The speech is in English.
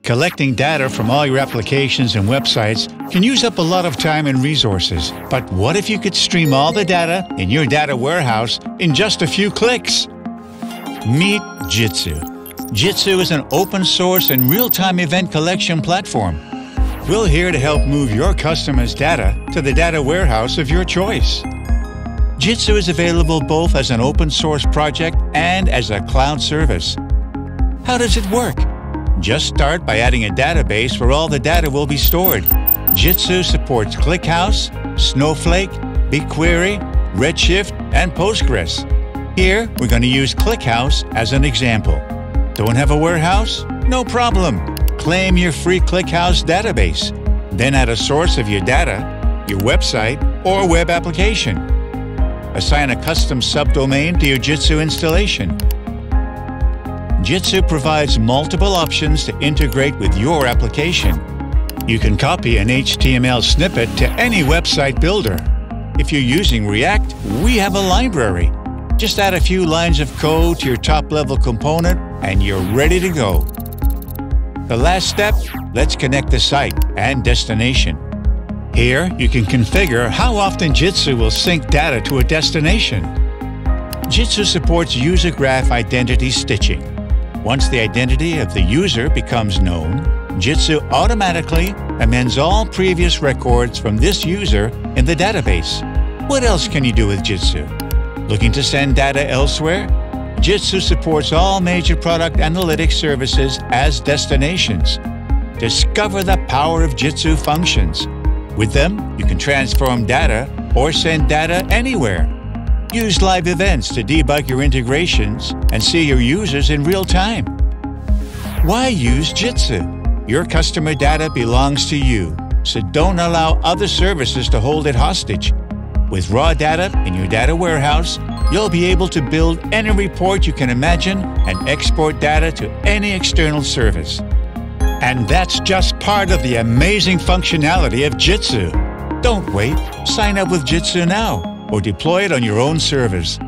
Collecting data from all your applications and websites can use up a lot of time and resources. But what if you could stream all the data in your data warehouse in just a few clicks? Meet Jitsu. Jitsu is an open source and real-time event collection platform. We're here to help move your customers' data to the data warehouse of your choice. Jitsu is available both as an open source project and as a cloud service. How does it work? Just start by adding a database where all the data will be stored. Jitsu supports ClickHouse, Snowflake, BigQuery, Redshift, and Postgres. Here, we're going to use ClickHouse as an example. Don't have a warehouse? No problem. Claim your free ClickHouse database. Then add a source of your data, your website, or web application. Assign a custom subdomain to your Jitsu installation. Jitsu provides multiple options to integrate with your application. You can copy an HTML snippet to any website builder. If you're using React, we have a library. Just add a few lines of code to your top-level component and you're ready to go. The last step, let's connect the site and destination. Here, you can configure how often Jitsu will sync data to a destination. Jitsu supports user graph identity stitching. Once the identity of the user becomes known, Jitsu automatically amends all previous records from this user in the database. What else can you do with Jitsu? Looking to send data elsewhere? Jitsu supports all major product analytics services as destinations. Discover the power of Jitsu functions. With them, you can transform data or send data anywhere. Use live events to debug your integrations and see your users in real time. Why use Jitsu? Your customer data belongs to you, so don't allow other services to hold it hostage. With raw data in your data warehouse, you'll be able to build any report you can imagine and export data to any external service. And that's just part of the amazing functionality of Jitsu. Don't wait. Sign up with Jitsu now or deploy it on your own servers.